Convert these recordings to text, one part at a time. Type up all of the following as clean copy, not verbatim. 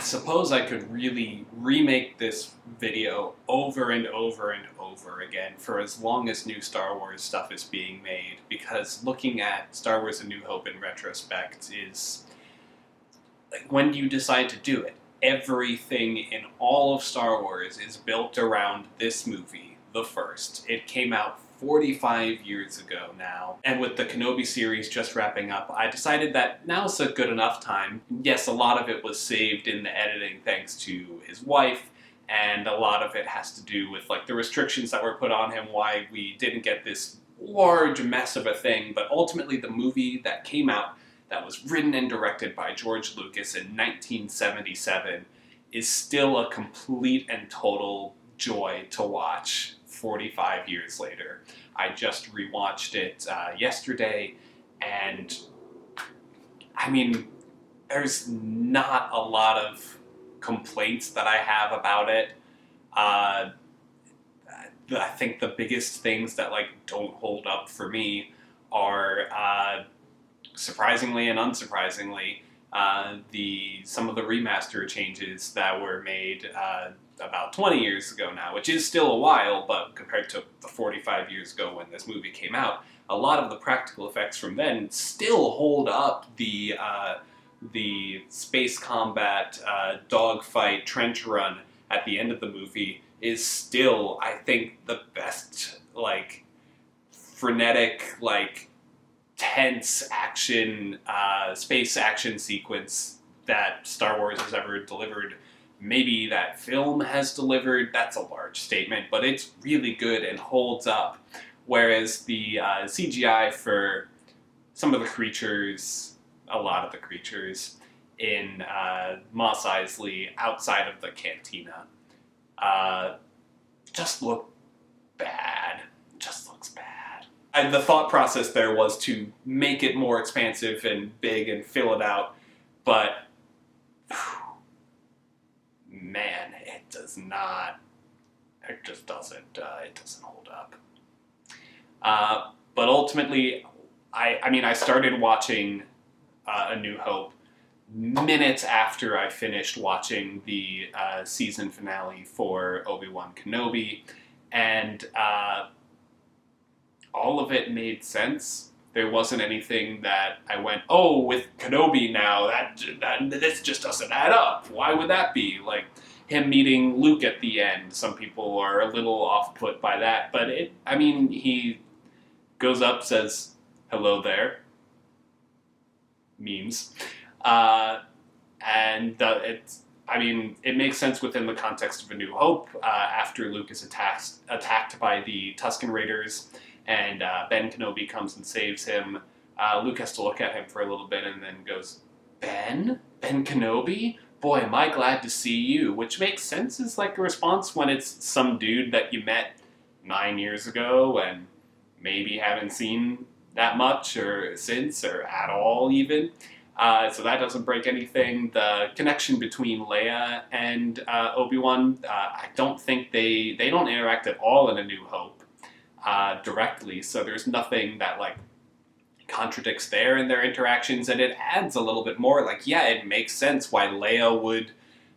suppose I could really remake this video over and over and over again for as long as new Star Wars stuff is being made, because looking at Star Wars A New Hope in retrospect is, like, when do you decide to do it? Everything in all of Star Wars is built around this movie, the first. It came out 45 years ago now, and with the Kenobi series just wrapping up, I decided that now's a good enough time. Yes, a lot of it was saved in the editing thanks to his wife, and a lot of it has to do with like the restrictions that were put on him, why we didn't get this large mess of a thing, but ultimately the movie that came out that was written and directed by George Lucas in 1977 is still a complete and total joy to watch 45 years later. I just rewatched it yesterday, and I mean, there's not a lot of complaints that I have about it. I think the biggest things that like don't hold up for me are surprisingly and unsurprisingly some of the remaster changes that were made about 20 years ago now, which is still a while, but compared to the 45 years ago when this movie came out, a lot of the practical effects from then still hold up. The space combat, dogfight, trench run at the end of the movie is still, I think, the best, like, frenetic, like, tense action, space action sequence that Star Wars has ever delivered. Maybe that film has delivered. That's a large statement, but it's really good and holds up. Whereas the CGI for some of the creatures, a lot of the creatures in Mos Eisley outside of the cantina just look bad. Just looks bad. And the thought process there was to make it more expansive and big and fill it out, but man, it does not. It just doesn't. It doesn't hold up. But ultimately, I started watching A New Hope minutes after I finished watching the season finale for Obi-Wan Kenobi, and all of it made sense. There wasn't anything that I went, oh, with Kenobi now, that this just doesn't add up. Why would that be? Like, him meeting Luke at the end, some people are a little off-put by that, but he goes up, says, hello there. Memes. It makes sense within the context of A New Hope, after Luke is attacked by the Tusken Raiders, and Ben Kenobi comes and saves him. Luke has to look at him for a little bit and then goes, Ben? Ben Kenobi? Boy, am I glad to see you. Which makes sense as like a response when it's some dude that you met 9 years ago and maybe haven't seen that much or since or at all even. So that doesn't break anything. The connection between Leia and Obi-Wan, I don't think they don't interact at all in A New Hope directly, so there's nothing that like contradicts there in their interactions, and it adds a little bit more. Like, yeah, it makes sense why Leia would,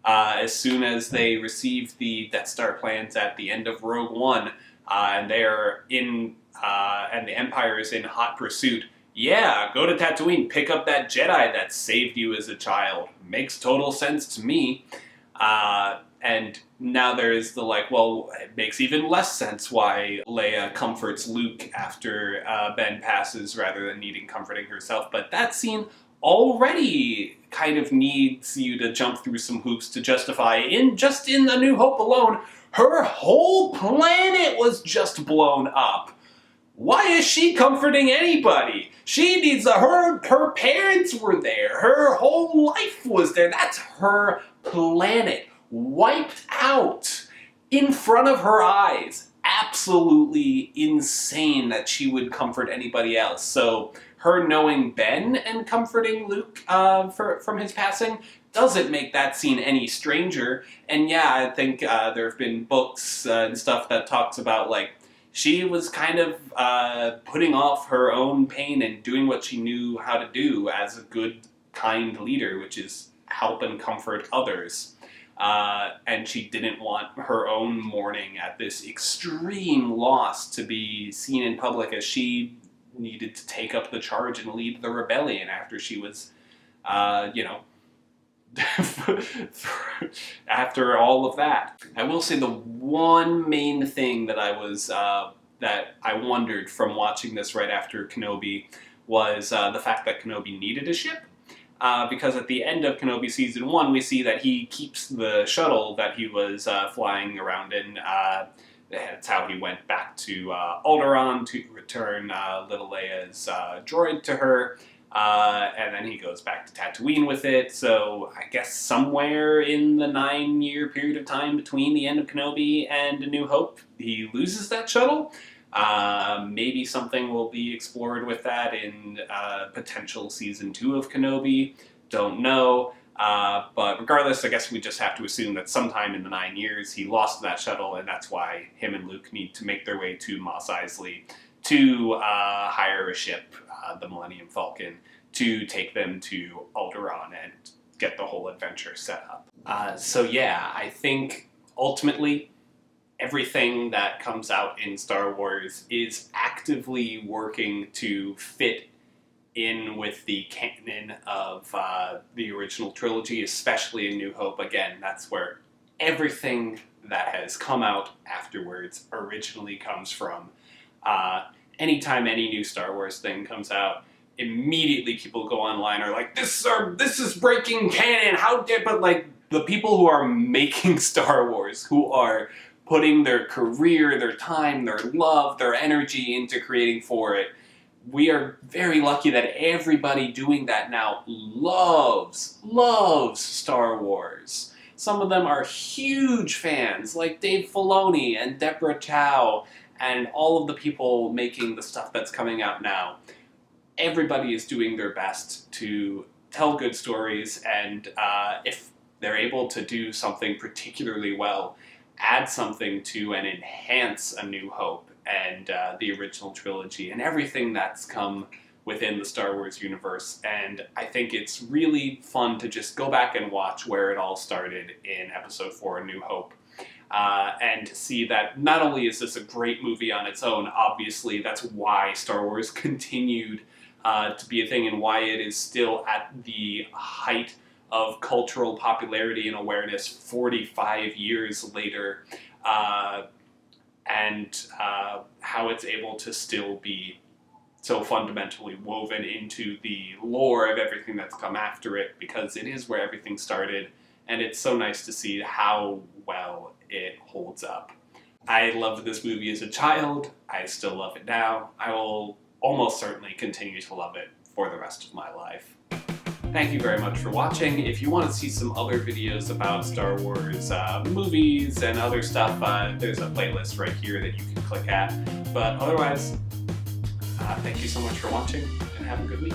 as soon as they receive the Death Star plans at the end of Rogue One, and they're in, and the Empire is in hot pursuit, yeah, go to Tatooine, pick up that Jedi that saved you as a child. Makes total sense to me. And now there is the like, well, it makes even less sense why Leia comforts Luke after Ben passes rather than needing comforting herself. But that scene already kind of needs you to jump through some hoops to justify, just in A New Hope alone, her whole planet was just blown up. Why is she comforting anybody? She needs her parents were there. Her whole life was there. That's her planet. Wiped out in front of her eyes. Absolutely insane that she would comfort anybody else. So her knowing Ben and comforting Luke from his passing doesn't make that scene any stranger. And yeah, I think there have been books and stuff that talks about like she was kind of putting off her own pain and doing what she knew how to do as a good, kind leader, which is help and comfort others. And she didn't want her own mourning at this extreme loss to be seen in public, as she needed to take up the charge and lead the rebellion after she was, you know, after all of that. I will say the one main thing that I was, that I wondered from watching this right after Kenobi was the fact that Kenobi needed a ship. Because at the end of Kenobi Season 1, we see that he keeps the shuttle that he was flying around in. That's how he went back to Alderaan to return little Leia's droid to her. And then he goes back to Tatooine with it. So I guess somewhere in the 9-year period of time between the end of Kenobi and A New Hope, he loses that shuttle. Maybe something will be explored with that in potential Season 2 of Kenobi. Don't know. But regardless, I guess we just have to assume that sometime in the 9 years he lost that shuttle, and that's why him and Luke need to make their way to Mos Eisley to hire a ship, the Millennium Falcon, to take them to Alderaan and get the whole adventure set up. So yeah, I think ultimately everything that comes out in Star Wars is actively working to fit in with the canon of the original trilogy, especially A New Hope. Again, that's where everything that has come out afterwards originally comes from. Anytime any new Star Wars thing comes out, immediately people go online are like, this is breaking canon, how dare, but like, the people who are making Star Wars, who are putting their career, their time, their love, their energy into creating for it, we are very lucky that everybody doing that now loves Star Wars. Some of them are huge fans, like Dave Filoni and Deborah Chow, and all of the people making the stuff that's coming out now. Everybody is doing their best to tell good stories, and if they're able to do something particularly well, add something to and enhance A New Hope and the original trilogy and everything that's come within the Star Wars universe. And I think it's really fun to just go back and watch where it all started in Episode 4, A New Hope. And see that not only is this a great movie on its own, obviously that's why Star Wars continued to be a thing and why it is still at the height of cultural popularity and awareness 45 years later, and how it's able to still be so fundamentally woven into the lore of everything that's come after it, because it is where everything started, and it's so nice to see how well it holds up. I loved this movie as a child, I still love it now, I will almost certainly continue to love it for the rest of my life. Thank you very much for watching. If you want to see some other videos about Star Wars movies and other stuff, there's a playlist right here that you can click at. But otherwise, thank you so much for watching, and have a good week.